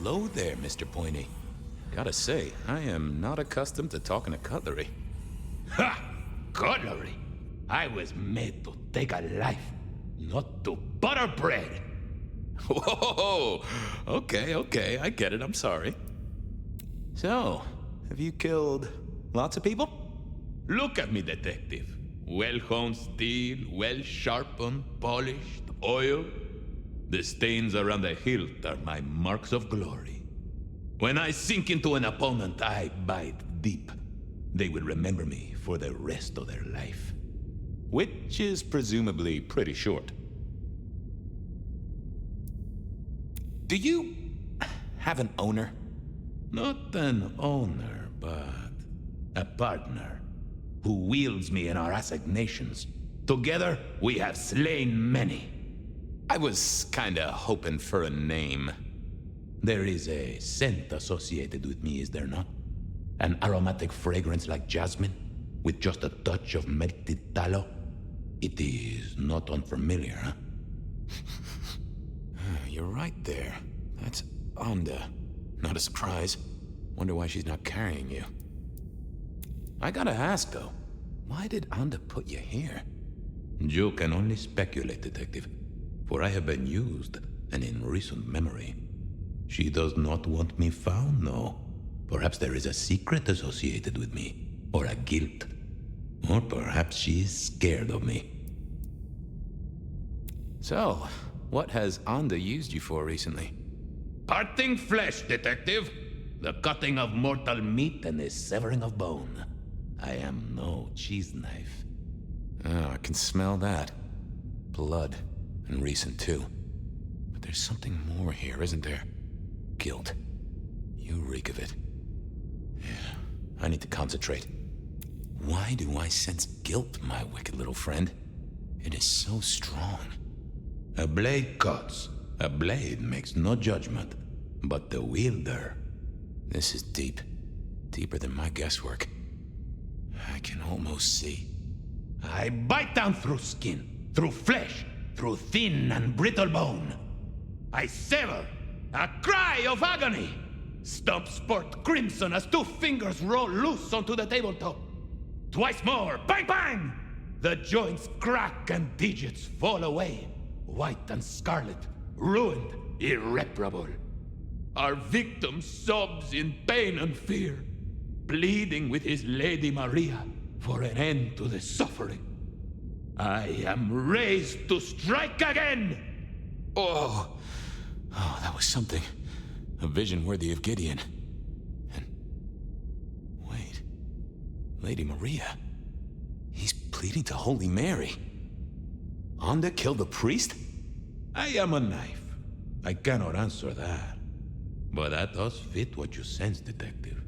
Hello there, Mr. Pointy. Gotta say, I am not accustomed to talking to cutlery. Ha! Cutlery? I was made to take a life, not to butter bread. Whoa! Okay, I get it, I'm sorry. So, have you killed lots of people? Look at me, detective. Well-honed steel, well-sharpened, polished, oiled. The stains around the hilt are my marks of glory. When I sink into an opponent, I bite deep. They will remember me for the rest of their life. Which is presumably pretty short. Do you have an owner? Not an owner, but a partner who wields me in our assignations. Together, we have slain many. I was kinda hoping for a name. There is a scent associated with me, is there not? An aromatic fragrance like jasmine, with just a touch of melted tallow. It is not unfamiliar, huh? You're right there. That's Onda. Not a surprise. Wonder why she's not carrying you. I gotta ask, though. Why did Onda put you here? You can only speculate, detective. For I have been used, and in recent memory. She does not want me found, no. Perhaps there is a secret associated with me, or a guilt. Or perhaps she is scared of me. So, what has Onda used you for recently? Parting flesh, detective. The cutting of mortal meat and the severing of bone. I am no cheese knife. Oh, I can smell that. Blood. And recent, too. But there's something more here, isn't there? Guilt. You reek of it. Yeah, I need to concentrate. Why do I sense guilt, my wicked little friend? It is so strong. A blade cuts. A blade makes no judgment. But the wielder... This is deep. Deeper than my guesswork. I can almost see. I bite down through skin, through flesh, through thin and brittle bone. I sever, a cry of agony. Stumps spurt crimson as two fingers roll loose onto the tabletop. Twice more, bang bang! The joints crack and digits fall away, white and scarlet, ruined, irreparable. Our victim sobs in pain and fear, pleading with his Lady Maria for an end to the suffering. I am raised to strike again! Oh, that was something. A vision worthy of Gideon. And... wait. Lady Maria. He's pleading to Holy Mary. Onda killed the priest? I am a knife. I cannot answer that. But that does fit what you sense, detective.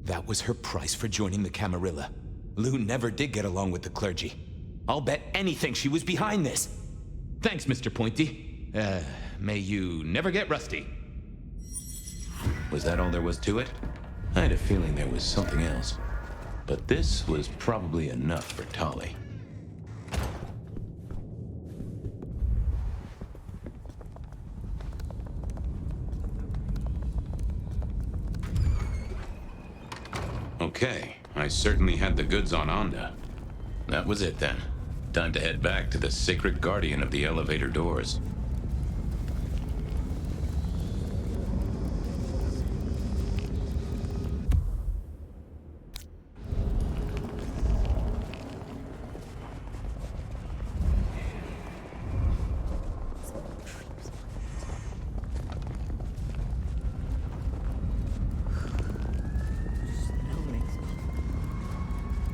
That was her price for joining the Camarilla. Lou never did get along with the clergy. I'll bet anything she was behind this. Thanks, Mr. Pointy. May you never get rusty. Was that all there was to it? I had a feeling there was something else. But this was probably enough for Tolly. Okay, I certainly had the goods on Onda. That was it then. Time to head back to the sacred guardian of the elevator doors.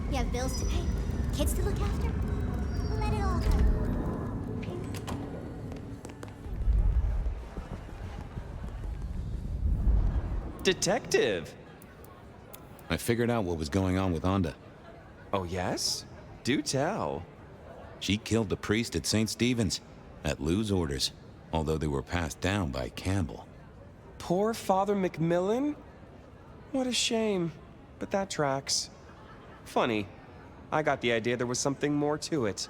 You have bills to pay, kids to look after. Let it all go. Detective! I figured out what was going on with Onda. Oh, yes? Do tell. She killed the priest at St. Stephen's, at Lou's orders, although they were passed down by Campbell. Poor Father Macmillan? What a shame, but that tracks. Funny. I got the idea there was something more to it.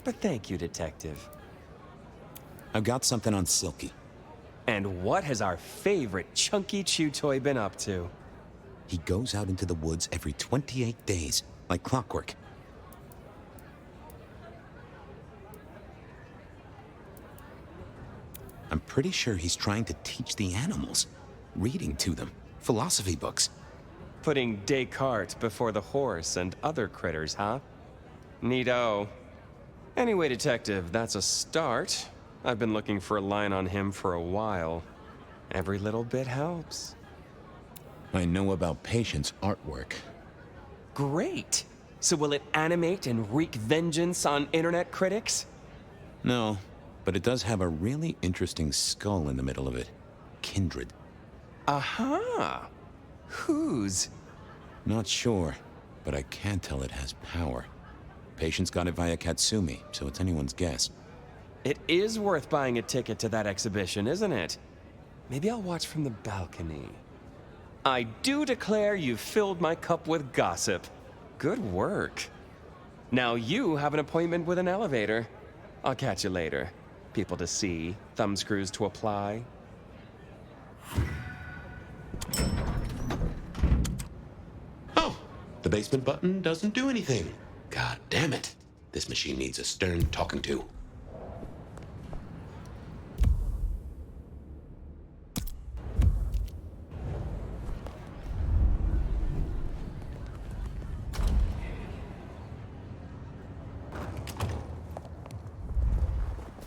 But thank you, Detective. I've got something on Silky. And what has our favorite chunky chew toy been up to? He goes out into the woods every 28 days, like clockwork. I'm pretty sure he's trying to teach the animals, reading to them, philosophy books. Putting Descartes before the horse and other critters, huh? Neato. Anyway, Detective, that's a start. I've been looking for a line on him for a while. Every little bit helps. I know about Patient's artwork. Great! So will it animate and wreak vengeance on internet critics? No, but it does have a really interesting skull in the middle of it. Kindred. Aha! Whose? Not sure, but I can tell it has power. Patient's got it via Katsumi, so it's anyone's guess. It is worth buying a ticket to that exhibition, isn't it? Maybe I'll watch from the balcony. I do declare you've filled my cup with gossip. Good work. Now you have an appointment with an elevator. I'll catch you later. People to see, thumbscrews to apply. Oh, the basement button doesn't do anything. God damn it. This machine needs a stern talking to.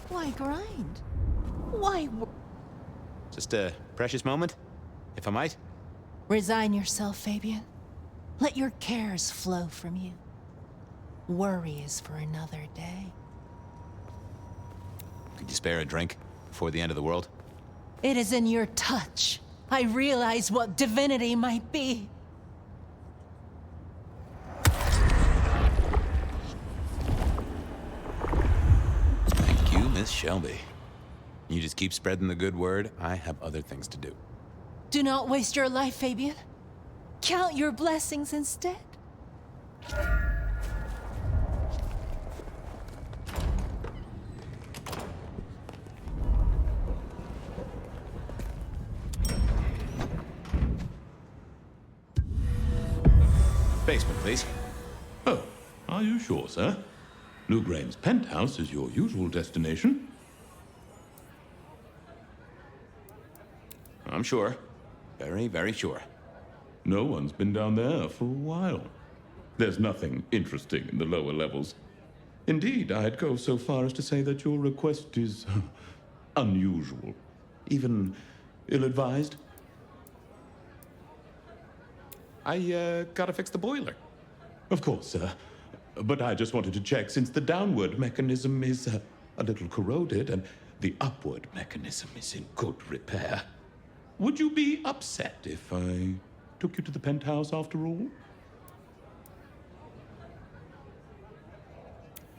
Why grind? Why Just a precious moment, if I might. resign yourself, Fabian? Let your cares flow from you. Worry is for another day. Could you spare a drink before the end of the world? It is in your touch. I realize what divinity might be. Thank you, Miss Shelby. You just keep spreading the good word. I have other things to do. Do not waste your life, Fabian. Count your blessings instead. Basement, please. Oh, are you sure, sir? Newgrain's penthouse is your usual destination. I'm sure. Very, very sure. No one's been down there for a while. There's nothing interesting in the lower levels. Indeed, I'd go so far as to say that your request is unusual, even ill-advised. I gotta fix the boiler. Of course, sir. But I just wanted to check since the downward mechanism is a little corroded and the upward mechanism is in good repair. Would you be upset if I took you to the penthouse after all?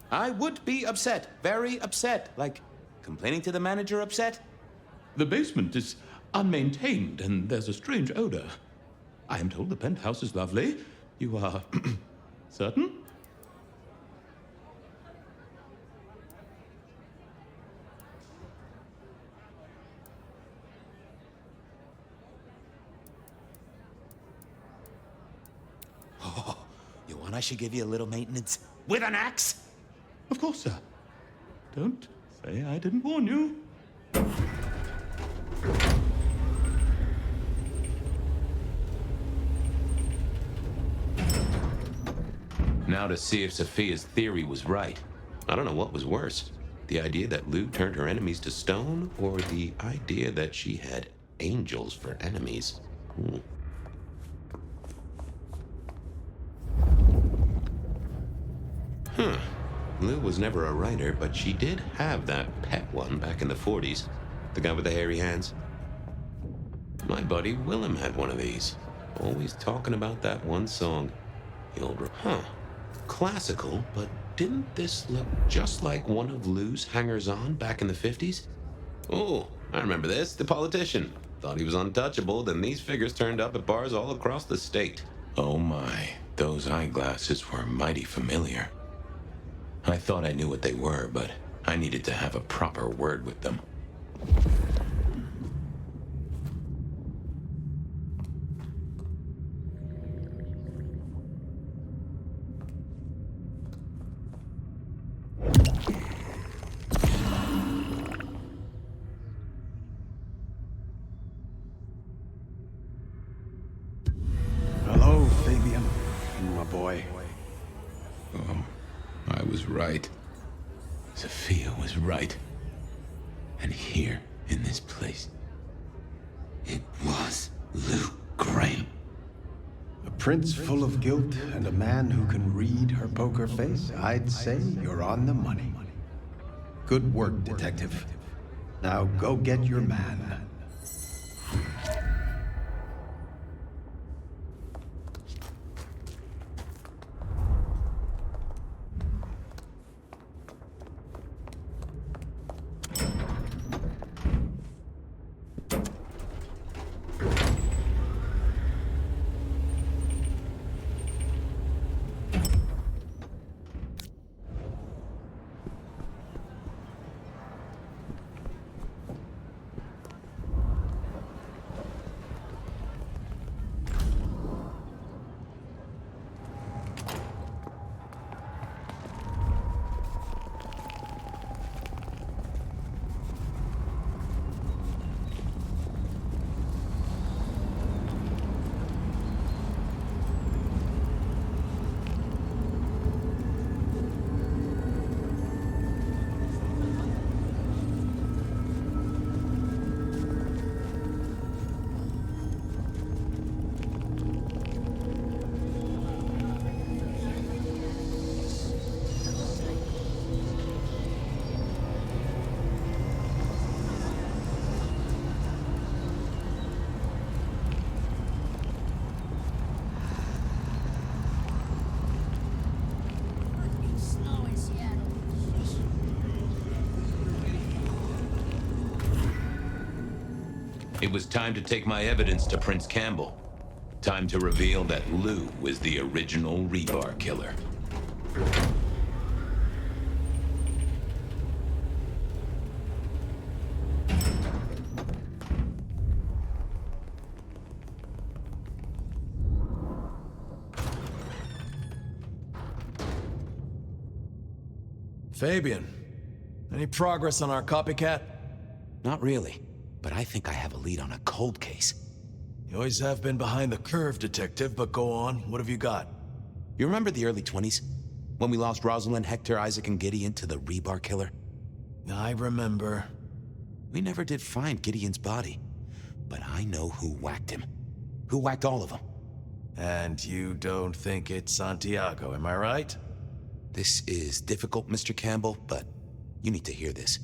I would be upset. Very upset. Like, complaining to the manager upset? The basement is unmaintained and there's a strange odor. I am told the penthouse is lovely. You are certain? Oh, you want I should give you a little maintenance? With an axe? Of course, sir. Don't say I didn't warn you. Now to see if Sophia's theory was right. I don't know what was worse. The idea that Lou turned her enemies to stone, or the idea that she had angels for enemies. Lou was never a writer, but she did have that pet one back in the 40s. The guy with the hairy hands. My buddy Willem had one of these. Always talking about that one song. The old... Classical, but didn't this look just like one of Lou's hangers-on back in the 50s? Oh, I remember this. The politician. Thought he was untouchable, then these figures turned up at bars all across the state. Oh my, those eyeglasses were mighty familiar. I thought I knew what they were, but I needed to have a proper word with them. right. Sophia was right. And here, in this place, it was Lou Graham. A prince full of guilt and a man who can read her poker face? I'd say you're on the money. Good work, detective. Now go get your man. It was time to take my evidence to Prince Campbell. Time to reveal that Lou was the original rebar killer. Fabian, any progress on our copycat? Not really, but I think I have a lead on a cold case. You always have been behind the curve, detective, but go on. What have you got? You remember the early 20s? When we lost Rosalind, Hector, Isaac, and Gideon to the rebar killer? I remember. We never did find Gideon's body, but I know who whacked him. Who whacked all of them. And you don't think it's Santiago, am I right? This is difficult, Mr. Campbell, but you need to hear this.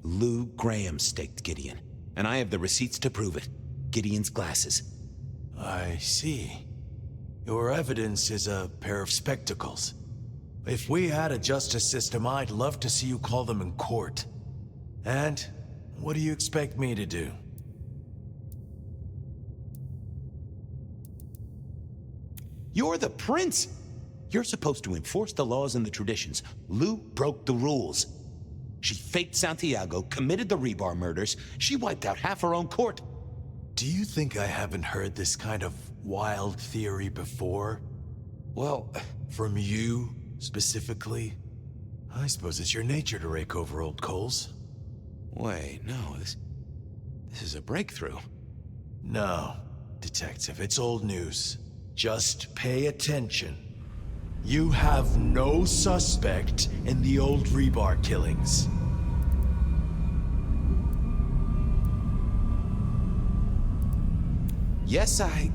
Lou Graham staked Gideon, and I have the receipts to prove it. Gideon's glasses. I see. Your evidence is a pair of spectacles. If we had a justice system, I'd love to see you call them in court. And what do you expect me to do? You're the prince! You're supposed to enforce the laws and the traditions. Lou broke the rules. She faked Santiago, committed the rebar murders. She wiped out half her own court. Do you think I haven't heard this kind of wild theory before? Well, from you, specifically? I suppose it's your nature to rake over old coals. Wait, no, this is a breakthrough. No, detective, it's old news. Just pay attention. You have no suspect in the old rebar killings. Yes, I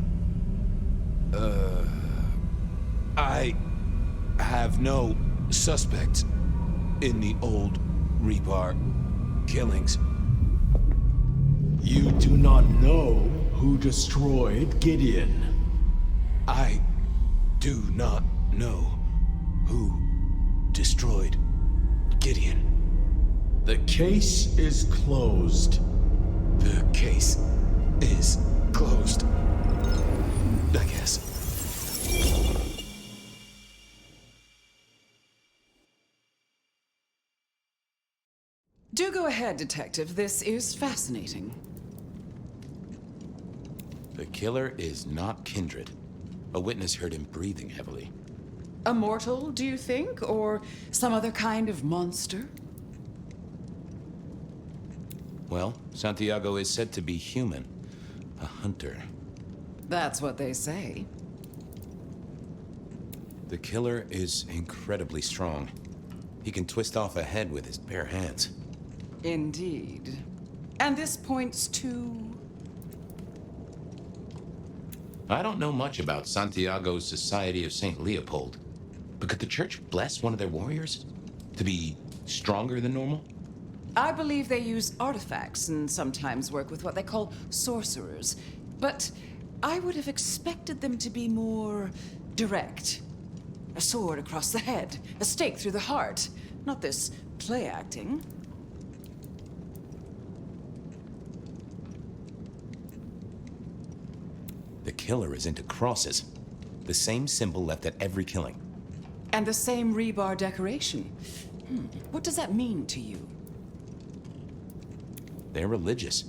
have no suspects in the old rebar killings. You do not know who destroyed Gideon. I do not know who destroyed Gideon. The case is closed. The case is closed. I guess. Do go ahead, Detective. This is fascinating. The killer is not Kindred. A witness heard him breathing heavily. A mortal, do you think? Or some other kind of monster? Well, Santiago is said to be human. A hunter. That's what they say. The killer is incredibly strong. He can twist off a head with his bare hands. Indeed. And this points to... I don't know much about Santiago's Society of St. Leopold, but could the church bless one of their warriors to be stronger than normal? I believe they use artifacts and sometimes work with what they call sorcerers. But I would have expected them to be more direct. A sword across the head, a stake through the heart. Not this play acting. The killer is into crosses. The same symbol left at every killing. And the same rebar decoration. What does that mean to you? They're religious.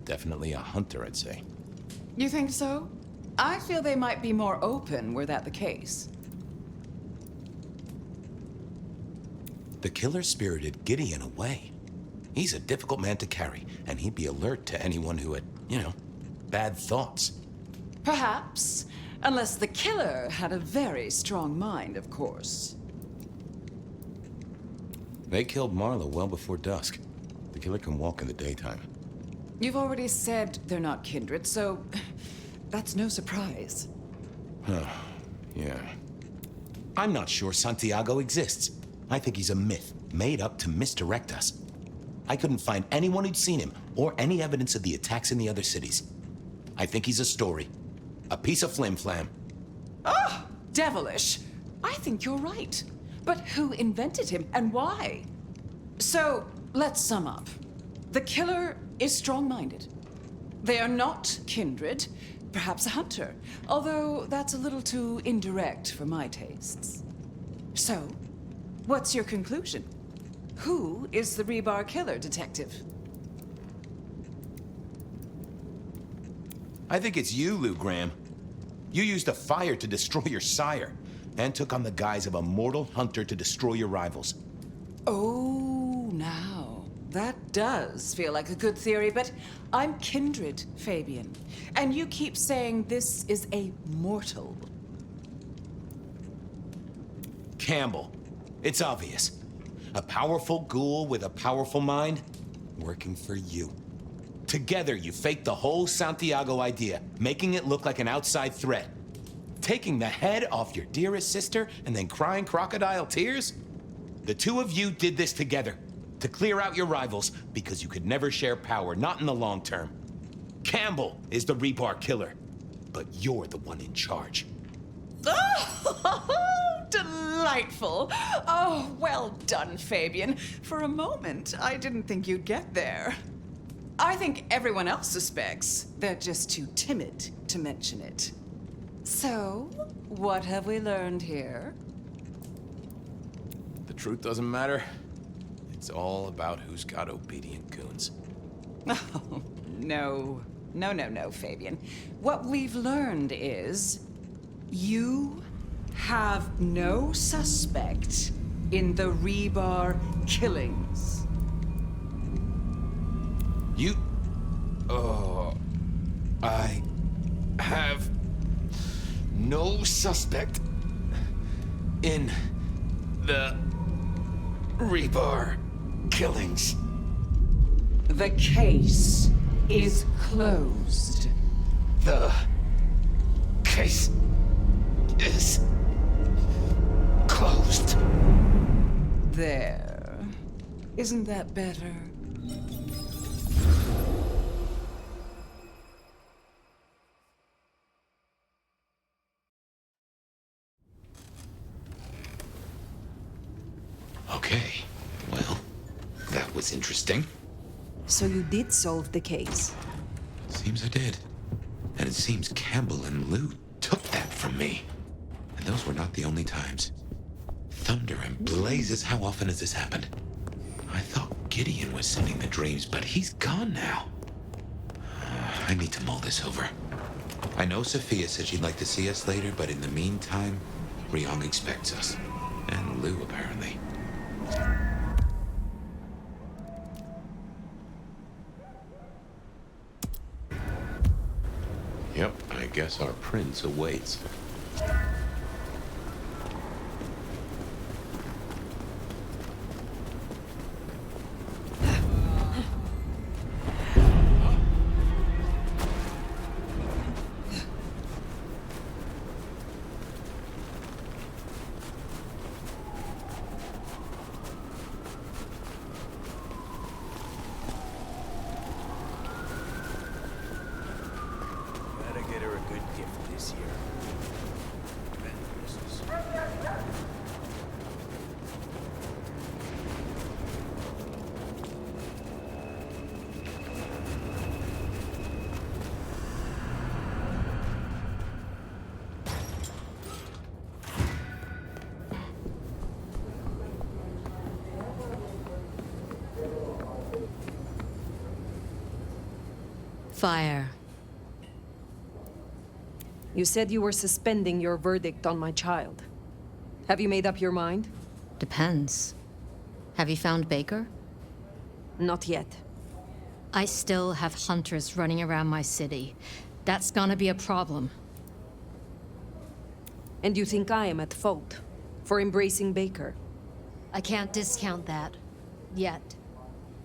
Definitely a hunter, I'd say. You think so? I feel they might be more open were that the case. The killer spirited Gideon away. He's a difficult man to carry, and he'd be alert to anyone who had, bad thoughts. Perhaps. Unless the killer had a very strong mind, of course. They killed Marla well before dusk. The killer can walk in the daytime. You've already said they're not kindred, so that's no surprise. Yeah. I'm not sure Santiago exists. I think he's a myth, made up to misdirect us. I couldn't find anyone who'd seen him, or any evidence of the attacks in the other cities. I think he's a story. A piece of flim-flam. Oh, devilish. I think you're right. But who invented him, and why? So, let's sum up. The killer is strong-minded. They are not kindred, perhaps a hunter, although that's a little too indirect for my tastes. So, what's your conclusion? Who is the rebar killer, Detective? I think it's you, Lou Graham. You used a fire to destroy your sire, and took on the guise of a mortal hunter to destroy your rivals. Oh, now, that does feel like a good theory, but I'm kindred, Fabian. And you keep saying this is a mortal. Campbell. It's obvious. A powerful ghoul with a powerful mind, working for you. Together, you faked the whole Santiago idea, making it look like an outside threat. Taking the head off your dearest sister and then crying crocodile tears? The two of you did this together, to clear out your rivals, because you could never share power, not in the long term. Campbell is the rebar killer, but you're the one in charge. Oh, delightful. Oh, well done, Fabian. For a moment, I didn't think you'd get there. I think everyone else suspects. They're just too timid to mention it. So, what have we learned here? The truth doesn't matter. It's all about who's got obedient goons. Oh, no. No, Fabian. What we've learned is you have no suspect in the rebar killings. I have no suspect in the rebar killings. The case is closed. The case is closed. There. Isn't that better? Okay, well, that was interesting. So you did solve the case? Seems I did. And it seems Campbell and Lou took that from me. And those were not the only times. Thunder and blazes, how often has this happened? I thought Gideon was sending the dreams, but he's gone now. I need to mull this over. I know Sophia said she'd like to see us later, but in the meantime, Ryong expects us. And Lou, apparently. Yep, I guess our prince awaits. gift this year. Phyre. You said you were suspending your verdict on my child. Have you made up your mind? Depends. Have you found Baker? Not yet. I still have hunters running around my city. That's gonna be a problem. And you think I am at fault for embracing Baker? I can't discount that. Yet.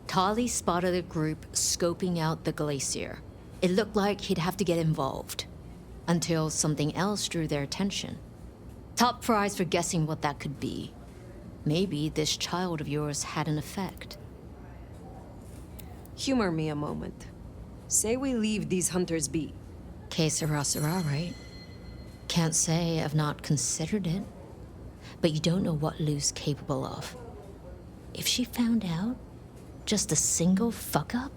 Tali spotted a group scoping out the glacier. It looked like he'd have to get involved. Until something else drew their attention. Top prize for guessing what that could be. Maybe this child of yours had an effect. Humor me a moment. Say we leave these hunters be. Que sera, sera, right? Can't say I've not considered it. But you don't know what Lou's capable of. If she found out, just a single fuck-up?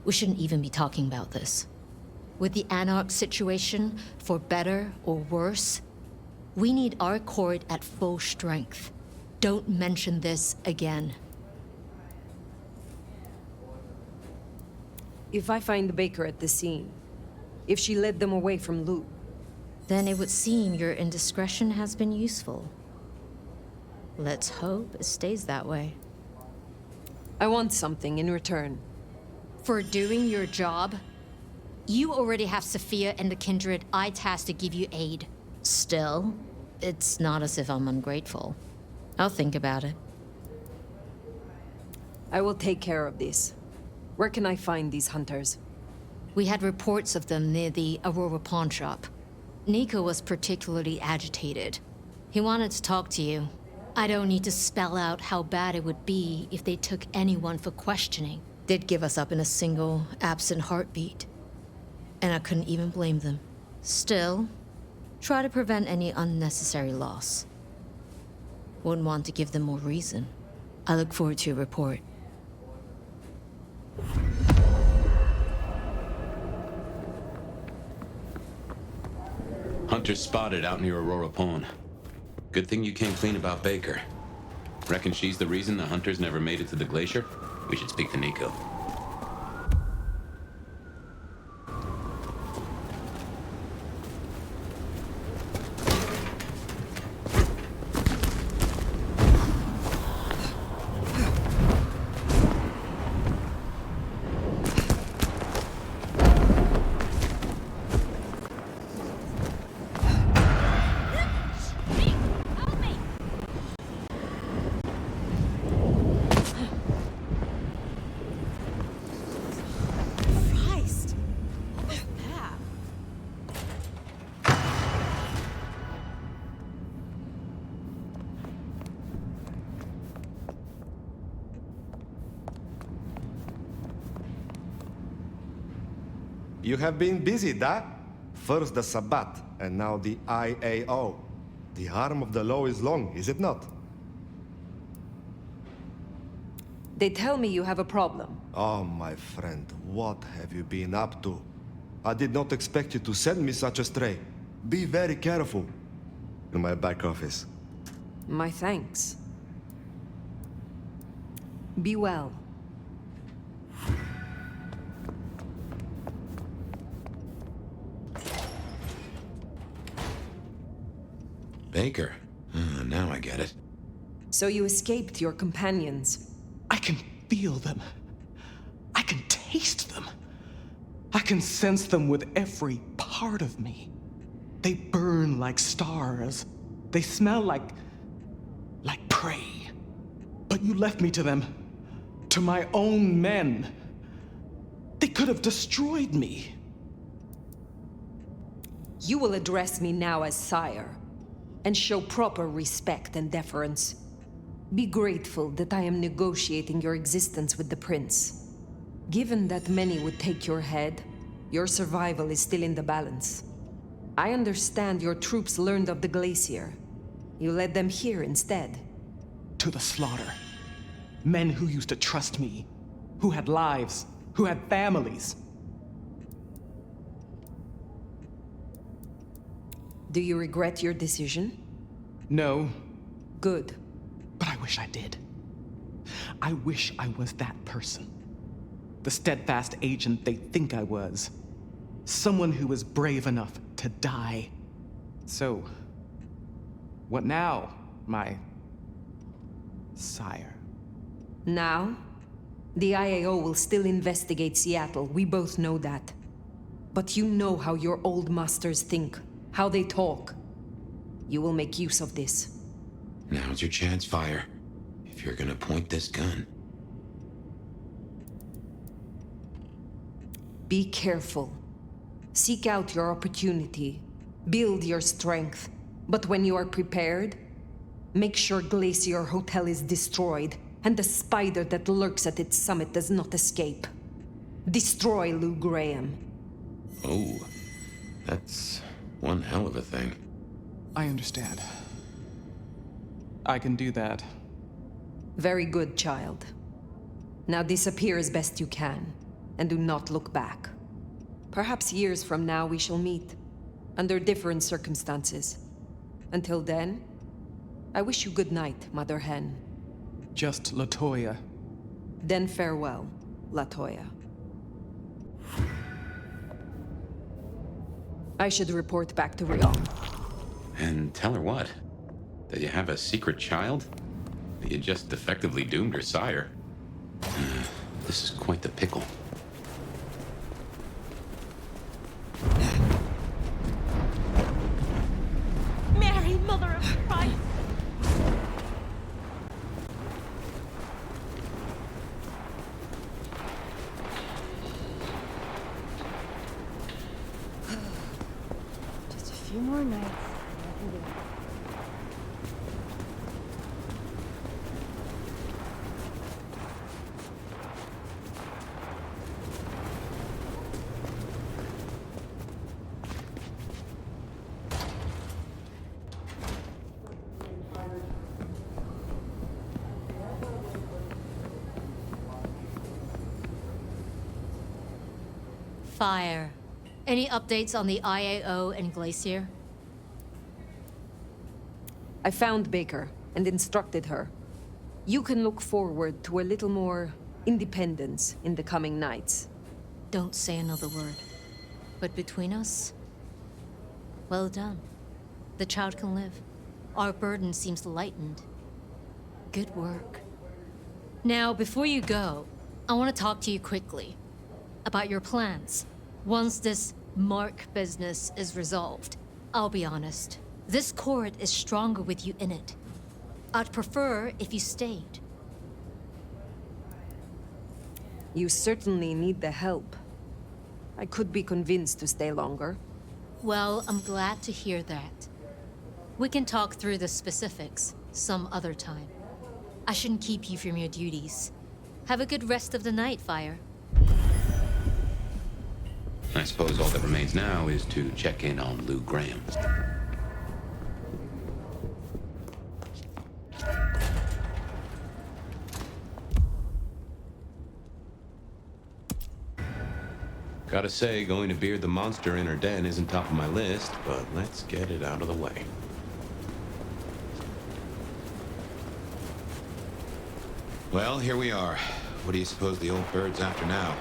We shouldn't even be talking about this. With the Anarch situation, for better or worse, we need our court at full strength. Don't mention this again. If I find Baker at the scene, if she led them away from Lou, then it would seem your indiscretion has been useful. Let's hope it stays that way. I want something in return. For doing your job? You already have Sophia and the Kindred I tasked to give you aid. Still, it's not as if I'm ungrateful. I'll think about it. I will take care of this. Where can I find these hunters? We had reports of them near the Aurora pawn shop. Nico was particularly agitated. He wanted to talk to you. I don't need to spell out how bad it would be if they took anyone for questioning. They'd give us up in a single, absent heartbeat. And I couldn't even blame them. Still, try to prevent any unnecessary loss. Wouldn't want to give them more reason. I look forward to your report. Hunter spotted out near Aurora Pawn. Good thing you came clean about Baker. Reckon she's the reason the hunters never made it to the glacier? We should speak to Nico. You have been busy, da? First the Sabbat, and now the IAO. The arm of the law is long, is it not? They tell me you have a problem. Oh, my friend, what have you been up to? I did not expect you to send me such a stray. Be very careful. In my back office. My thanks. Be well. Baker. Now I get it. So you escaped your companions. I can feel them. I can taste them. I can sense them with every part of me. They burn like stars. They smell like prey. But you left me to them. To my own men. They could have destroyed me. You will address me now as sire, and show proper respect and deference. Be grateful that I am negotiating your existence with the prince. Given that many would take your head, your survival is still in the balance. I understand your troops learned of the glacier. You led them here instead. To the slaughter. Men who used to trust me, who had lives, who had families. Do you regret your decision? No. Good. But I wish I did. I wish I was that person. The steadfast agent they think I was. Someone who was brave enough to die. So, what now, my sire? Now? The IAO will still investigate Seattle, we both know that. But you know how your old masters think, how they talk. You will make use of this. Now's your chance, Phyre. If you're gonna point this gun. Be careful. Seek out your opportunity. Build your strength. But when you are prepared, make sure Glacier Hotel is destroyed and the spider that lurks at its summit does not escape. Destroy Lou Graham. Oh, that's one hell of a thing. I understand. I can do that. Very good, child. Now disappear as best you can, and do not look back. Perhaps years from now we shall meet, under different circumstances. Until then, I wish you good night, Mother Hen. Just Latoya. Then farewell, Latoya. I should report back to Rion. And tell her what? That you have a secret child? That you just effectively doomed her sire? This is quite the pickle. Mary, Mother of Christ! Just a few more nights. I can do it. Phyre. Any updates on the IAO and Glacier? I found Baker and instructed her. You can look forward to a little more independence in the coming nights. Don't say another word. But between us, well done. The child can live. Our burden seems lightened. Good work. Now, before you go, I want to talk to you quickly about your plans. Once this Mark business is resolved, I'll be honest, this court is stronger with you in it. I'd prefer if you stayed. You certainly need the help. I could be convinced to stay longer. Well, I'm glad to hear that. We can talk through the specifics some other time. I shouldn't keep you from your duties. Have a good rest of the night, Phyre. I suppose all that remains now is to check in on Lou Graham. Gotta say, going to beard the monster in her den isn't top of my list, but let's get it out of the way. Well, here we are. What do you suppose the old bird's after now?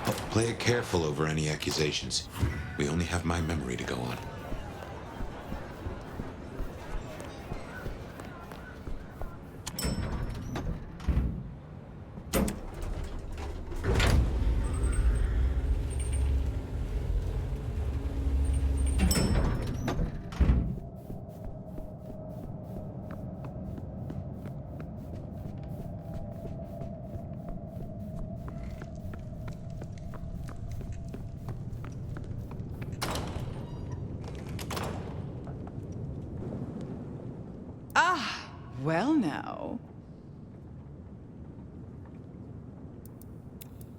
Oh, play it careful over any accusations. We only have my memory to go on. Well now.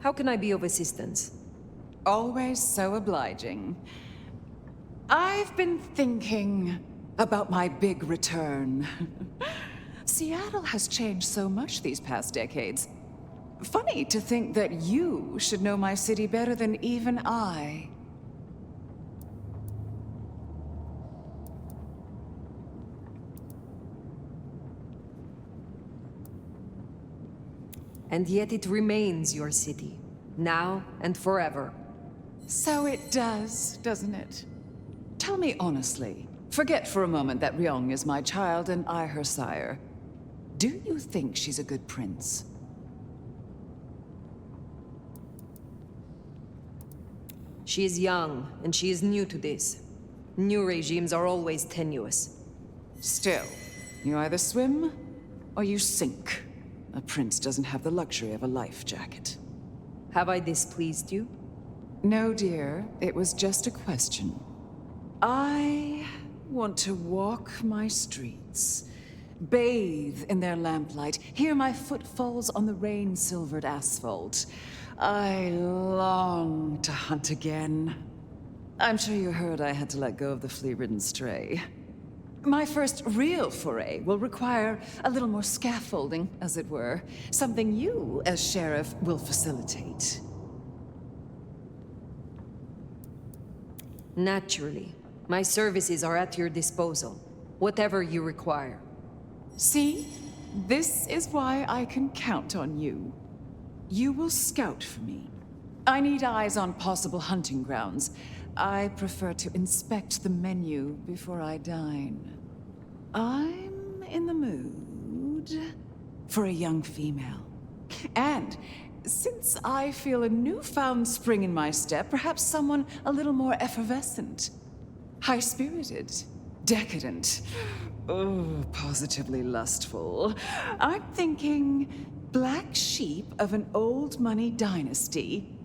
How can I be of assistance? Always so obliging. I've been thinking about my big return. Seattle has changed so much these past decades. Funny to think that you should know my city better than even I. And yet it remains your city, now and forever. So it does, doesn't it? Tell me honestly, forget for a moment that Ryong is my child and I her sire. Do you think she's a good prince? She is young, and she is new to this. New regimes are always tenuous. Still, you either swim or you sink. A prince doesn't have the luxury of a life jacket. Have I displeased you? No, dear. It was just a question. I want to walk my streets, bathe in their lamplight, hear my footfalls on the rain-silvered asphalt. I long to hunt again. I'm sure you heard I had to let go of the flea-ridden stray. My first real foray will require a little more scaffolding, as it were. Something you, as sheriff, will facilitate. Naturally. My services are at your disposal. Whatever you require. See? This is why I can count on you. You will scout for me. I need eyes on possible hunting grounds. I prefer to inspect the menu before I dine. I'm in the mood for a young female. And since I feel a newfound spring in my step, perhaps someone a little more effervescent. High-spirited. Decadent. Oh, positively lustful. I'm thinking black sheep of an old money dynasty.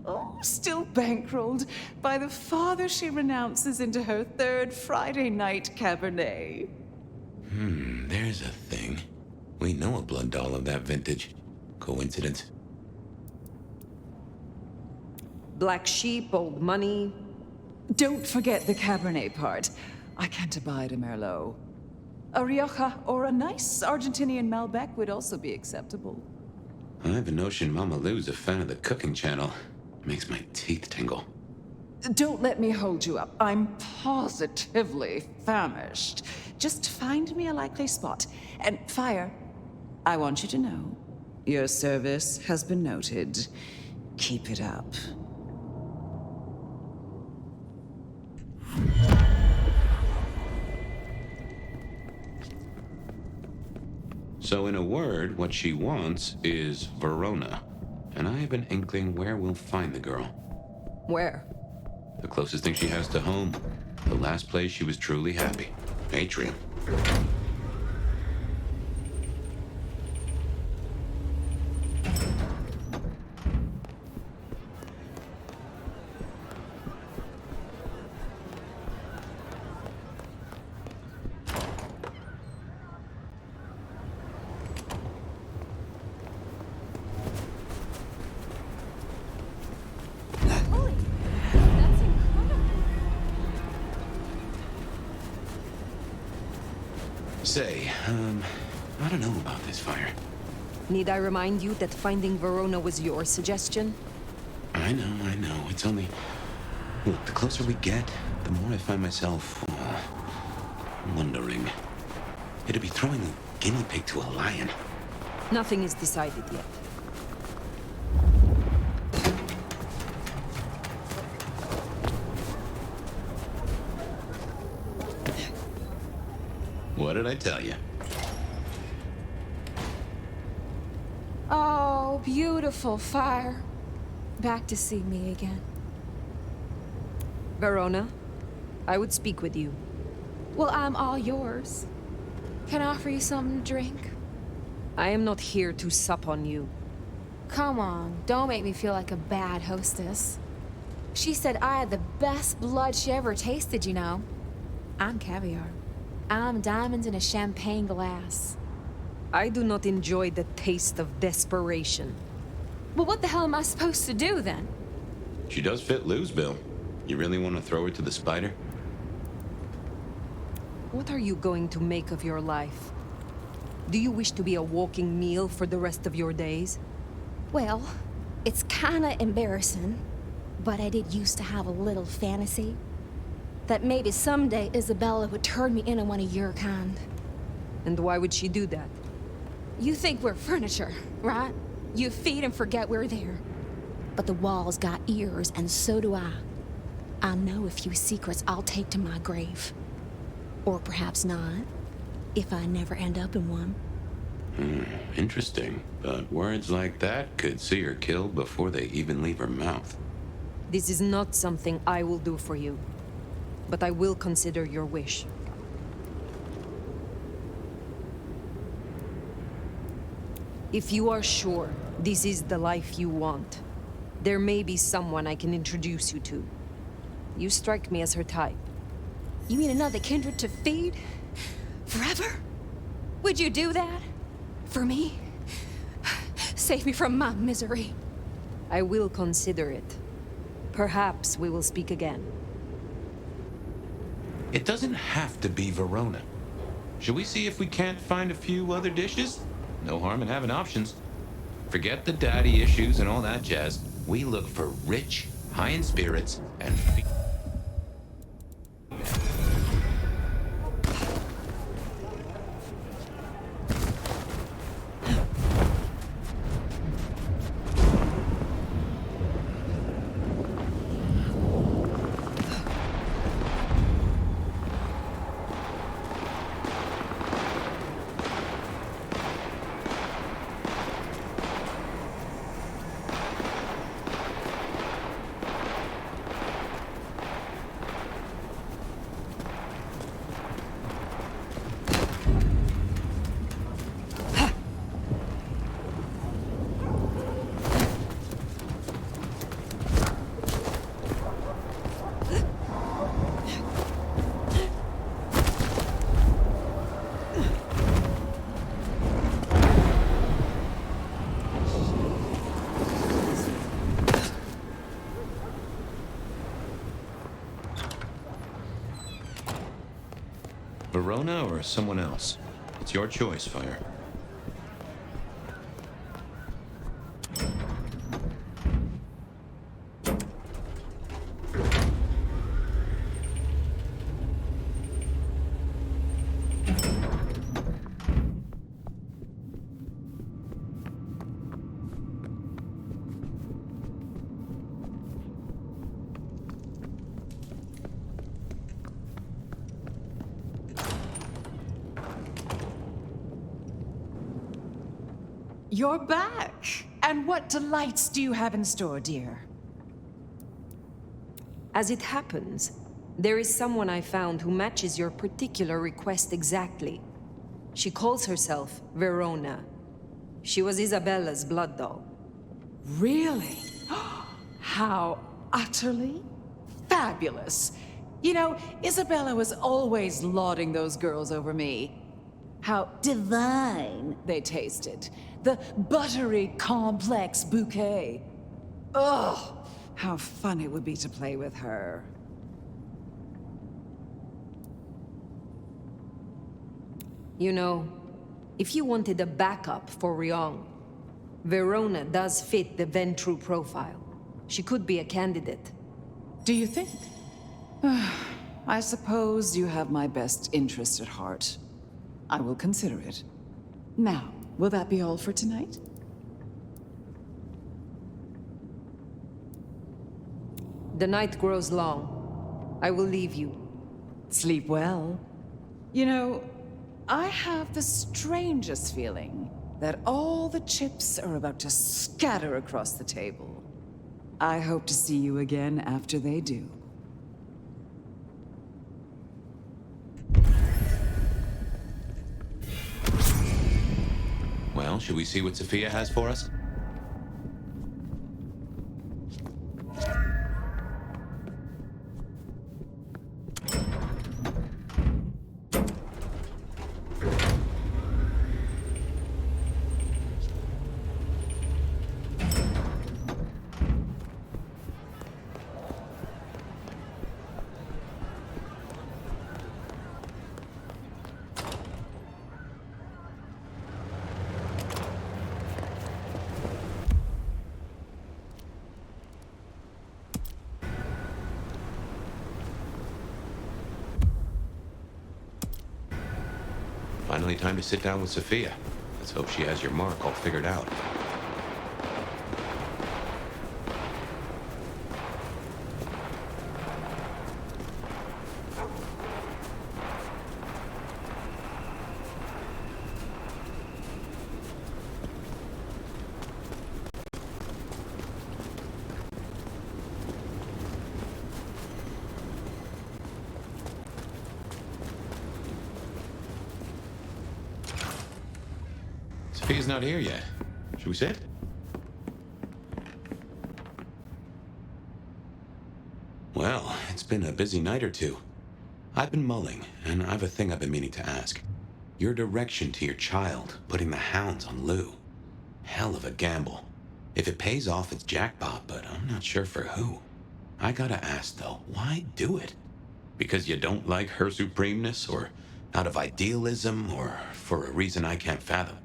Oh, still bankrolled by the father she renounces into her third Friday night Cabernet. There's a thing. We know a blood doll of that vintage. Coincidence? Black sheep, old money. Don't forget the Cabernet part. I can't abide a Merlot. A Rioja or a nice Argentinian Malbec would also be acceptable. I have a notion Mama Lou's a fan of the cooking channel. Makes my teeth tingle. Don't let me hold you up. I'm positively famished. Just find me a likely spot. And Phyre, I want you to know, your service has been noted. Keep it up. So in a word, what she wants is Verona. And I have an inkling where we'll find the girl. Where? The closest thing she has to home. The last place she was truly happy. Atrium. Say, I don't know about this, Phyre. Need I remind you that finding Verona was your suggestion? I know. It's only... Look, the closer we get, the more I find myself... wondering. It'd be throwing a guinea pig to a lion. Nothing is decided yet. What did I tell you? Oh, beautiful Phyre. Back to see me again. Verona, I would speak with you. Well, I'm all yours. Can I offer you something to drink? I am not here to sup on you. Come on, don't make me feel like a bad hostess. She said I had the best blood she ever tasted, you know. I'm caviar. I'm diamonds in a champagne glass. I do not enjoy the taste of desperation. Well, what the hell am I supposed to do then? She does fit Lou's bill. You really want to throw her to the spider? What are you going to make of your life? Do you wish to be a walking meal for the rest of your days? Well, it's kinda embarrassing, but I did used to have a little fantasy that maybe someday Isabella would turn me into one of your kind. And why would she do that? You think we're furniture, right? You feed and forget we're there. But the walls got ears, and so do I. I know a few secrets I'll take to my grave. Or perhaps not, if I never end up in one. Interesting. But words like that could see her killed before they even leave her mouth. This is not something I will do for you, but I will consider your wish. If you are sure this is the life you want, there may be someone I can introduce you to. You strike me as her type. You mean another kindred to feed? Forever? Would you do that? For me? Save me from my misery. I will consider it. Perhaps we will speak again. It doesn't have to be Verona. Should we see if we can't find a few other dishes? No harm in having options. Forget the daddy issues and all that jazz. We look for rich, high in spirits, and Verona or someone else. It's your choice, Phyre. You're back! And what delights do you have in store, dear? As it happens, there is someone I found who matches your particular request exactly. She calls herself Verona. She was Isabella's blood doll. Really? How utterly fabulous! You know, Isabella was always lauding those girls over me. How divine they tasted. The buttery, complex bouquet. Oh, how fun it would be to play with her. You know, if you wanted a backup for Rion, Verona does fit the Ventru profile. She could be a candidate. Do you think? I suppose you have my best interest at heart. I will consider it. Now, will that be all for tonight? The night grows long. I will leave you. Sleep well. You know, I have the strangest feeling that all the chips are about to scatter across the table. I hope to see you again after they do. Well, should we see what Sophia has for us? finally time to sit down with Sophia. Let's hope she has your mark all figured out. Sophia's not here yet. Should we sit? Well, it's been a busy night or two. I've been mulling, and I've a thing I've been meaning to ask. Your direction to your child, putting the hounds on Lou. Hell of a gamble. If it pays off, it's jackpot, but I'm not sure for who. I gotta ask, though, why do it? Because you don't like her supremeness, or out of idealism, or for a reason I can't fathom?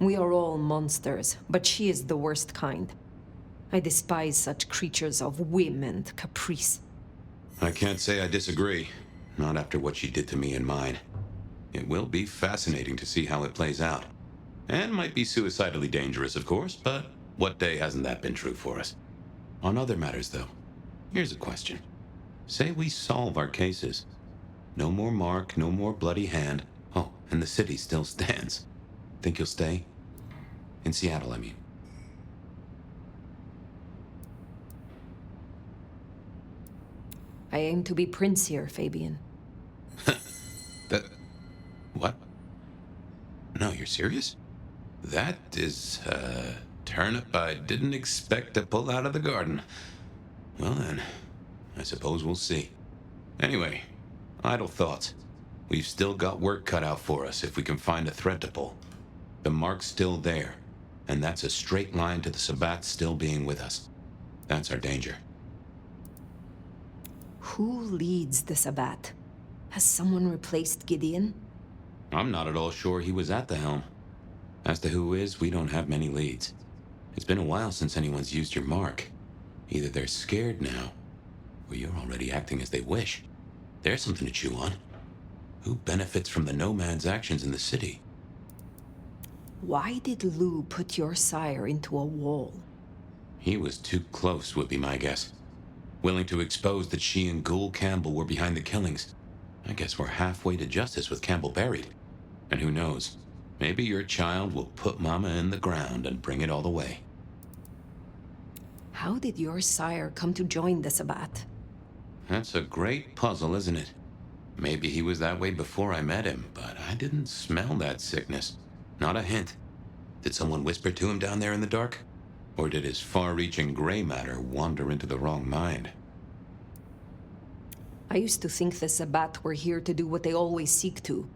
We are all monsters, but she is the worst kind. I despise such creatures of whim and caprice. I can't say I disagree. Not after what she did to me and mine. It will be fascinating to see how it plays out. And might be suicidally dangerous, of course, but what day hasn't that been true for us? On other matters, though, here's a question. Say we solve our cases. No more mark, no more bloody hand. Oh, and the city still stands. Think you'll stay? In Seattle, I mean. I aim to be prince here, Fabian. What? No, you're serious? That is a turnip I didn't expect to pull out of the garden. Well then, I suppose we'll see. Anyway, idle thoughts. We've still got work cut out for us if we can find a thread to pull. The mark's still there, and that's a straight line to the Sabbat still being with us. That's our danger. Who leads the Sabbat? Has someone replaced Gideon? I'm not at all sure he was at the helm. As to who is, we don't have many leads. It's been a while since anyone's used your mark. Either they're scared now, or you're already acting as they wish. There's something to chew on. Who benefits from the nomad's actions in the city? Why did Lou put your sire into a wall? He was too close, would be my guess. Willing to expose that she and Ghoul Campbell were behind the killings. I guess we're halfway to justice with Campbell buried. And who knows, maybe your child will put Mama in the ground and bring it all the way. How did your sire come to join the Sabbat? That's a great puzzle, isn't it? Maybe he was that way before I met him, but I didn't smell that sickness. Not a hint. Did someone whisper to him down there in the dark? Or did his far-reaching gray matter wander into the wrong mind? I used to think the Sabbat were here to do what they always seek to.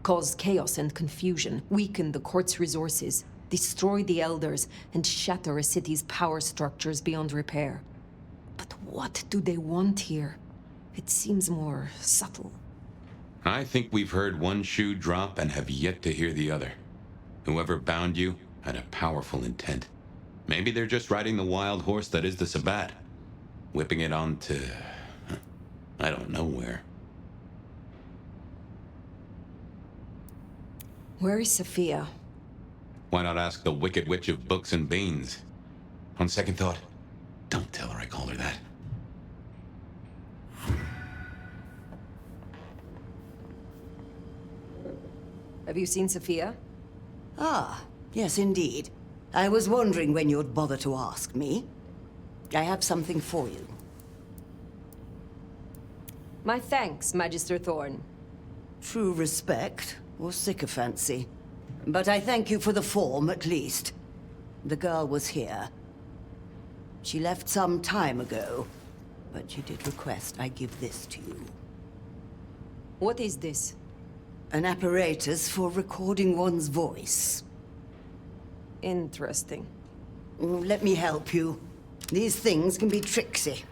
Cause chaos and confusion, weaken the court's resources, destroy the elders, and shatter a city's power structures beyond repair. But what do they want here? It seems more subtle. I think we've heard one shoe drop and have yet to hear the other. Whoever bound you had a powerful intent. Maybe they're just riding the wild horse that is the Sabbat. Whipping it onto... I don't know where. Where is Sophia? Why not ask the Wicked Witch of Books and Beans? On second thought, don't tell her I called her that. Have you seen Sophia? Ah, yes indeed. I was wondering when you'd bother to ask me. I have something for you. My thanks, Magister Thorn. True respect, or sycophancy. But I thank you for the form, at least. The girl was here. She left some time ago, but she did request I give this to you. What is this? An apparatus for recording one's voice. Interesting. Let me help you. These things can be tricksy.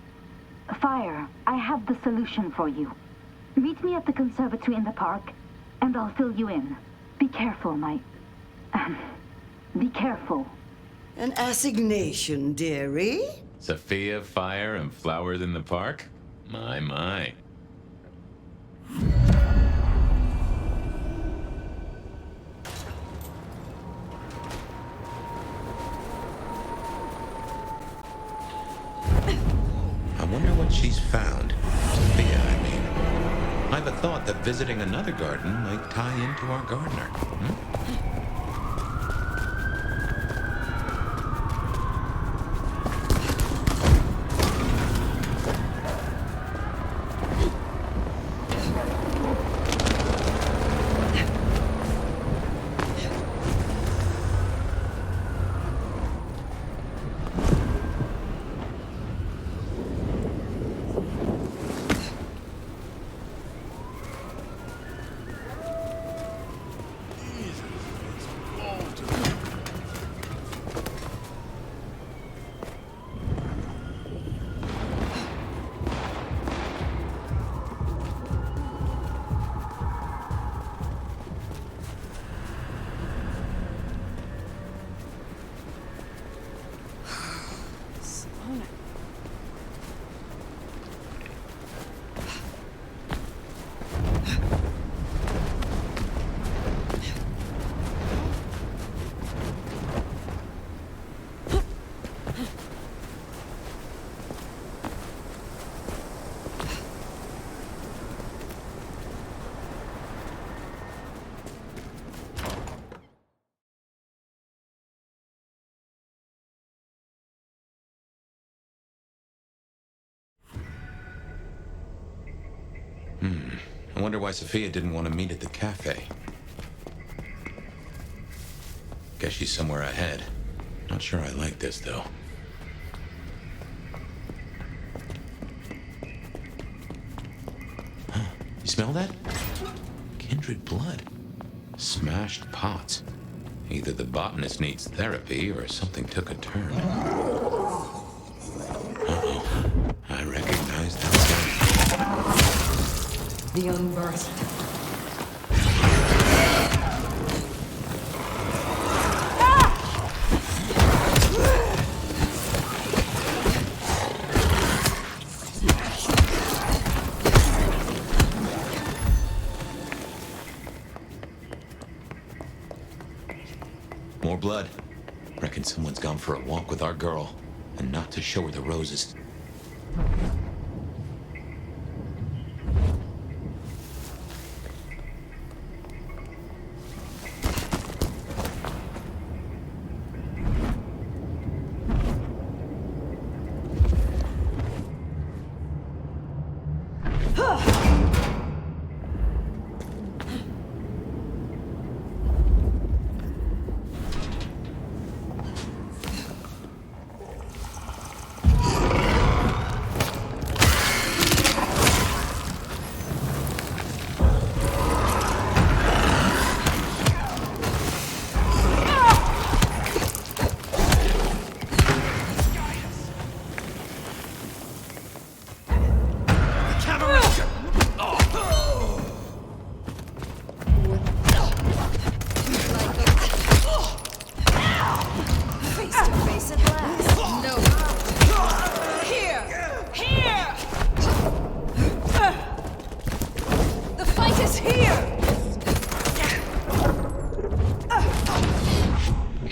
Phyre, I have the solution for you. Meet me at the conservatory in the park, and I'll fill you in. Be careful, be careful. An assignation, dearie? Sophia, Phyre, and flowers in the park? My. I wonder what she's found. Sophia, I mean. I've a thought that visiting another garden might tie into our gardener. I wonder why Sophia didn't want to meet at the cafe. Guess she's somewhere ahead. Not sure I like this, though. Huh. You smell that? Kindred blood. Smashed pots. Either the botanist needs therapy or something took a turn. Uh-oh. I recognize that sound. The unbirthed. More blood. Reckon someone's gone for a walk with our girl, and not to show her the roses.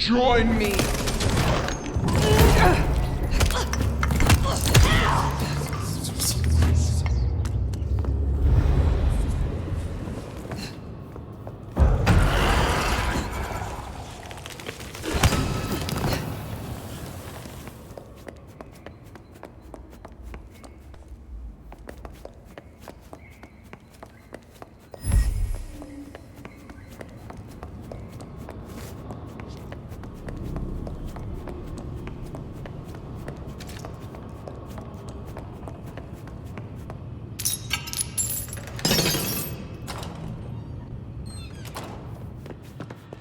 Join me!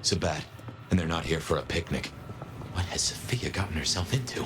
Sabat, and they're not here for a picnic. What has Sophia gotten herself into?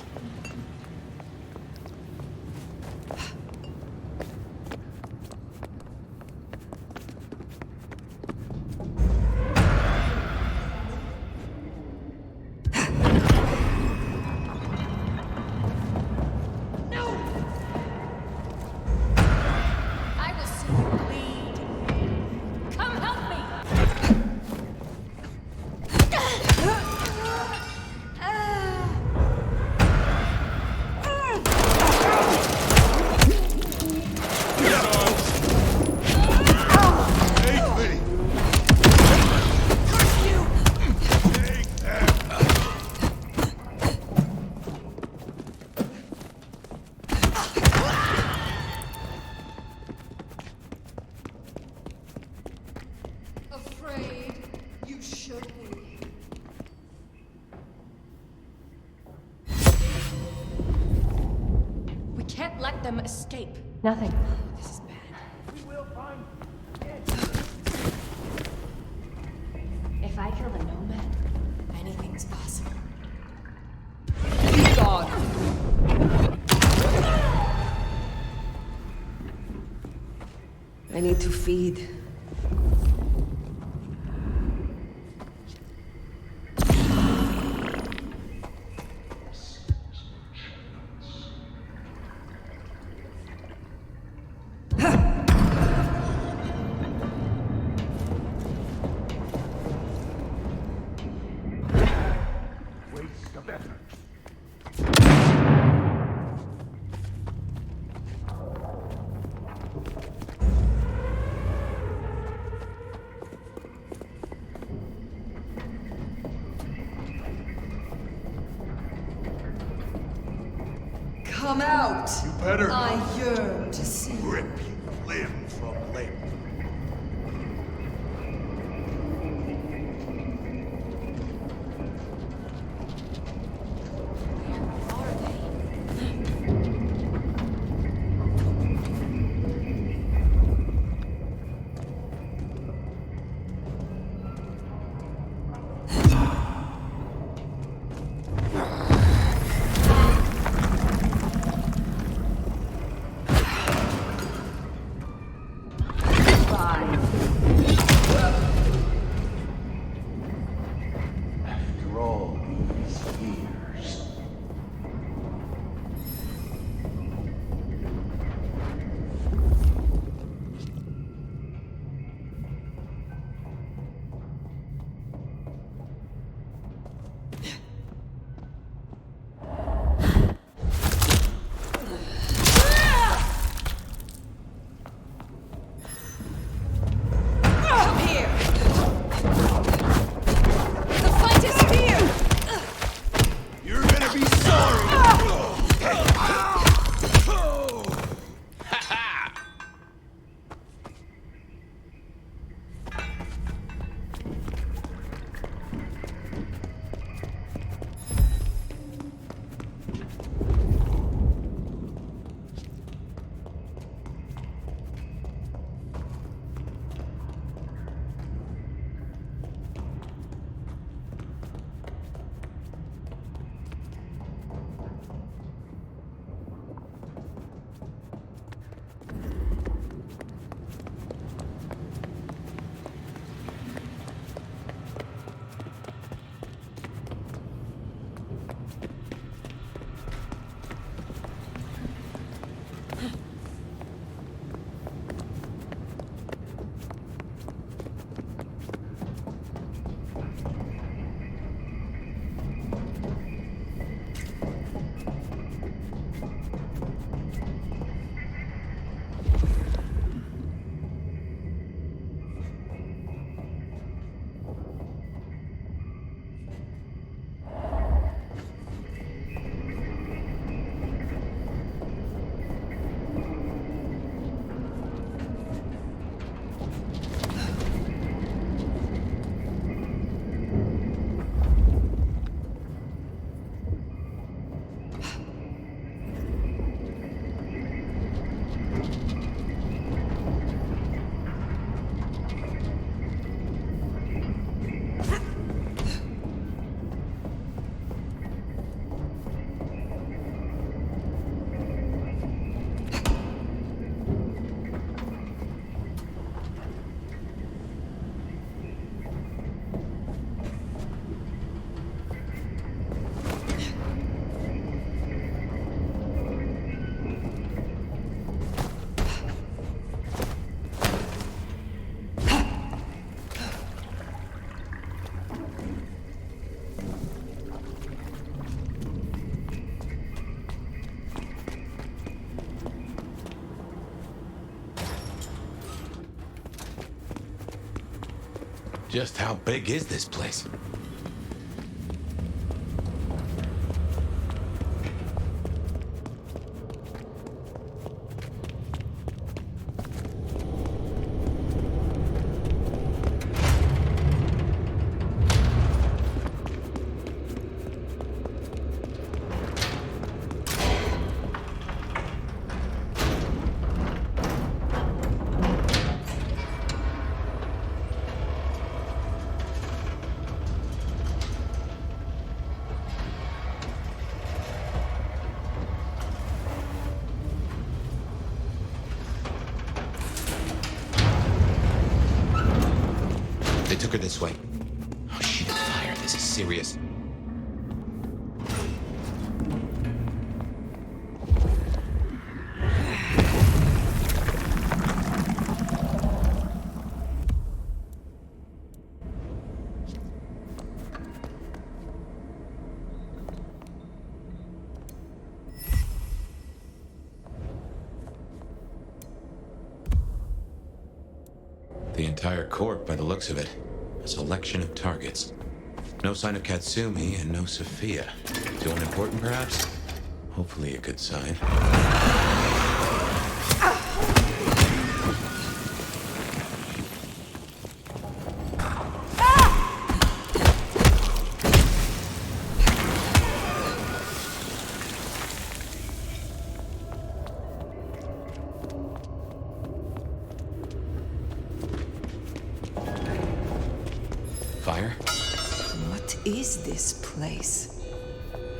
let them escape? Nothing. This is bad. If I kill the nomad, Anything's possible. Be gone. I need to feed. Come out! You better I yearn to see. rip you limb from limb. After all these years. Come here! The fight is here! You're gonna be sorry! Just how big is this place? took her this way. Oh, shit, Phyre, this is serious. The entire court, by the looks of it. A selection of targets. No sign of Katsumi and no Sophia. Too unimportant, perhaps? Hopefully a good sign. Phyre? What is this place?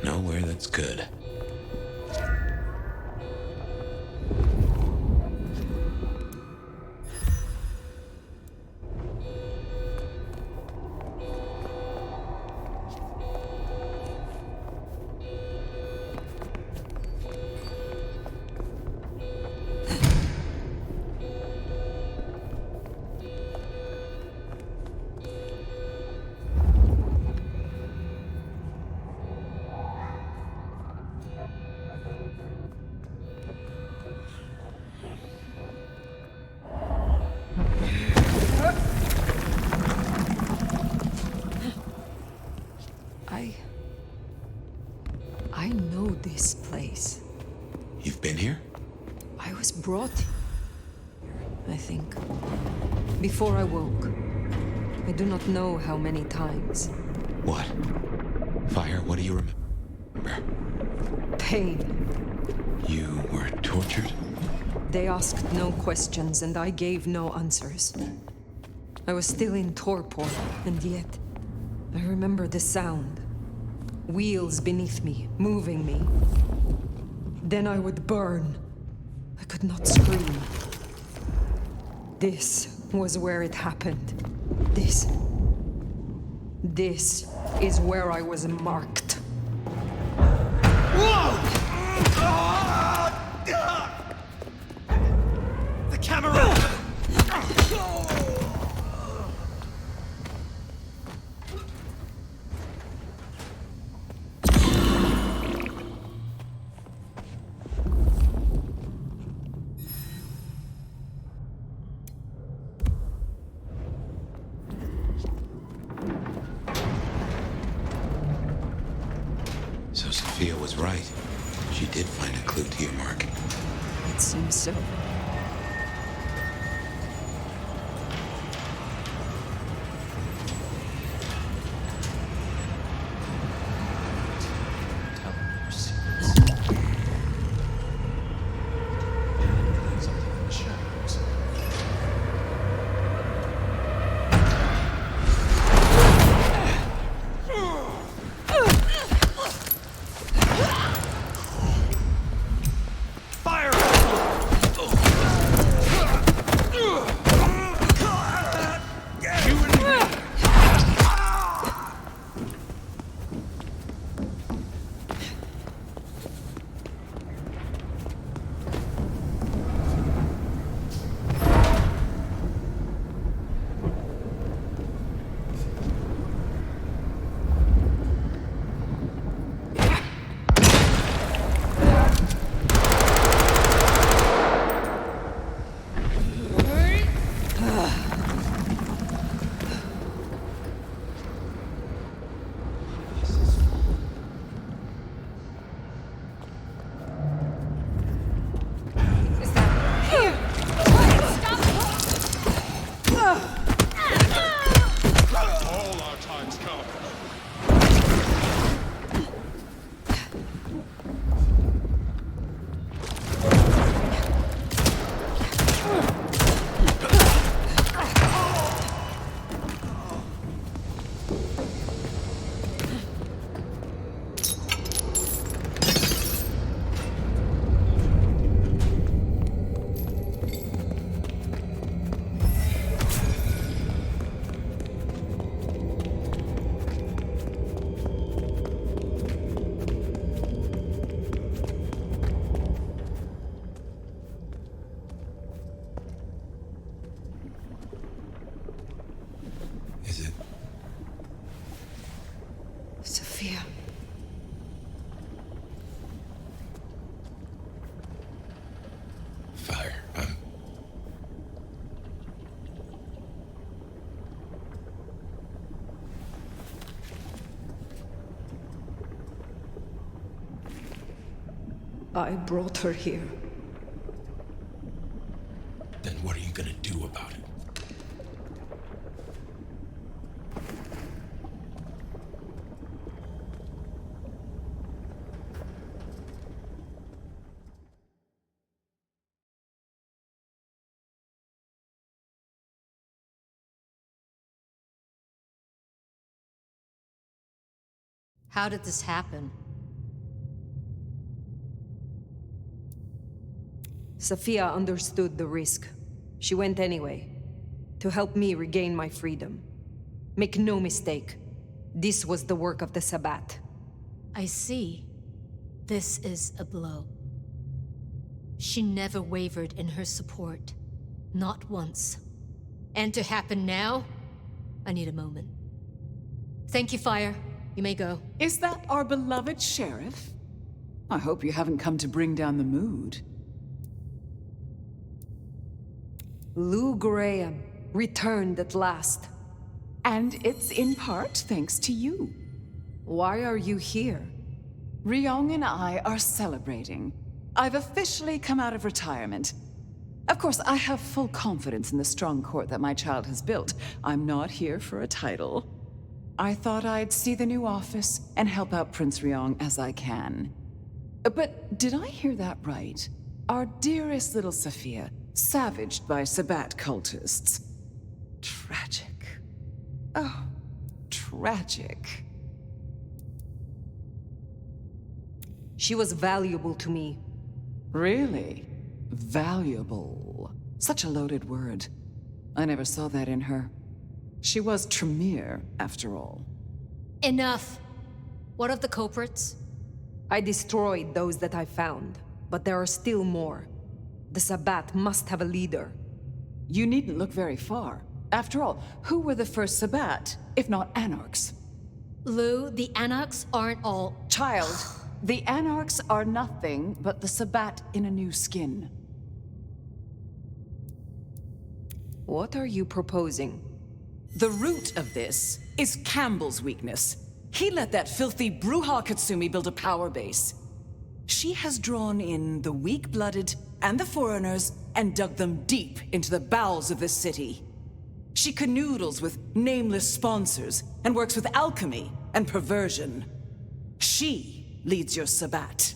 Nowhere that's good. I know this place. You've been here? I was brought here, I think. Before I woke. I do not know how many times. What? Phyre, what do you remember? Pain. You were tortured? They asked no questions, and I gave no answers. I was still in torpor, and yet I remember the sound. Wheels beneath me, moving me. Then I would burn. I could not scream. This was where it happened. This is where I was marked. Whoa! The camera! So Sophia was right. She did find a clue to your mark. It seems so. Fire! Sophia. Phyre, I brought her here. Then what are you gonna do about it? How did this happen? Sophia understood the risk. She went anyway, to help me regain my freedom. Make no mistake, this was the work of the Sabbat. I see. This is a blow. She never wavered in her support. Not once. And to happen now? I need a moment. Thank you, Phyre. You may go. Is that our beloved sheriff? I hope you haven't come to bring down the mood. Lou Graham returned at last. And it's in part thanks to you. Why are you here? Ryong and I are celebrating. I've officially come out of retirement. Of course, I have full confidence in the strong court that my child has built. I'm not here for a title. I thought I'd see the new office and help out Prince Ryong as I can. But did I hear that right? Our dearest little Sophia, savaged by Sabbat cultists. Tragic. Oh, tragic. She was valuable to me. Really? Valuable. Such a loaded word. I never saw that in her. She was Tremere, after all. Enough! What of the culprits? I destroyed those that I found, but there are still more. The Sabbat must have a leader. You needn't look very far. After all, who were the first Sabbat, if not Anarchs? Lou, the Anarchs aren't all... Child, the Anarchs are nothing but the Sabbat in a new skin. What are you proposing? The root of this is Campbell's weakness. He let that filthy Bruja Katsumi build a power base. She has drawn in the weak-blooded and the foreigners and dug them deep into the bowels of this city. She canoodles with nameless sponsors and works with alchemy and perversion. She leads your Sabbat.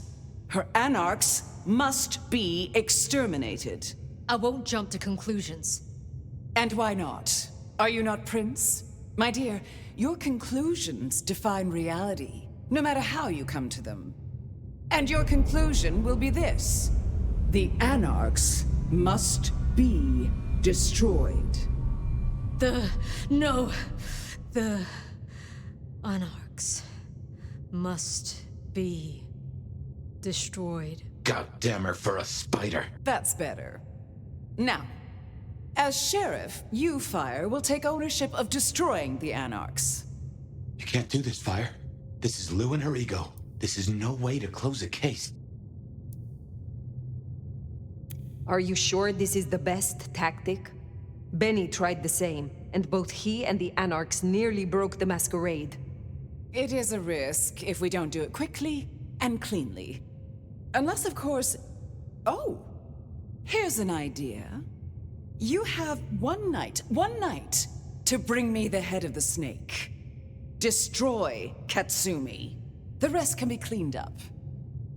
Her Anarchs must be exterminated. I won't jump to conclusions. And why not? Are you not Prince? My dear, your conclusions define reality, no matter how you come to them. And your conclusion will be this. The Anarchs must be destroyed. The Anarchs must be destroyed. God damn her for a spider. That's better. Now, as sheriff, you, Phyre, will take ownership of destroying the Anarchs. You can't do this, Phyre. This is Lou and her ego. This is no way to close a case. Are you sure this is the best tactic? Benny tried the same, and both he and the Anarchs nearly broke the Masquerade. It is a risk if we don't do it quickly and cleanly. Unless, of course... Oh! Here's an idea. You have one night to bring me the head of the snake. Destroy Katsumi. The rest can be cleaned up.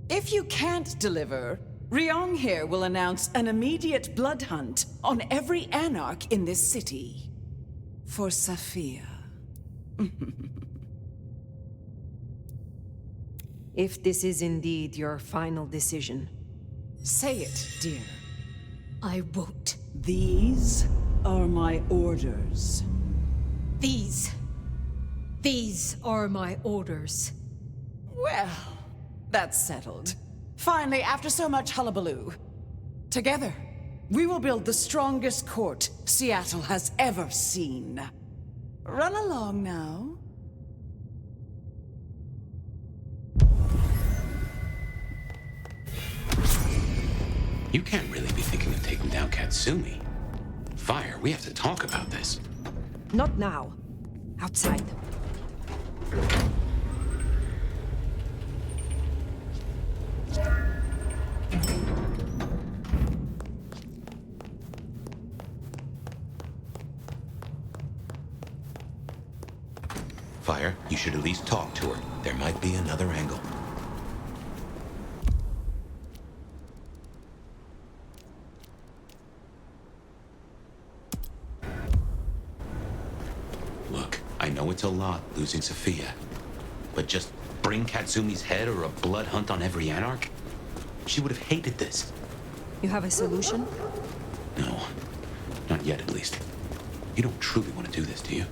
If you can't deliver, Ryong here will announce an immediate blood hunt on every Anarch in this city. For Sophia. If this is indeed your final decision. Say it, dear. I won't. These are my orders. These are my orders. Well, that's settled. Finally, after so much hullabaloo. Together, we will build the strongest court Seattle has ever seen. Run along now. You can't really be thinking of taking down Katsumi. Phyre, we have to talk about this. Not now. Outside. Phyre, you should at least talk to her. There might be another angle. Look, I know it's a lot losing Sophia, but just bring Katsumi's head or a blood hunt on every Anarch? She would have hated this. You have a solution? No, not yet at least. You don't truly want to do this, do you?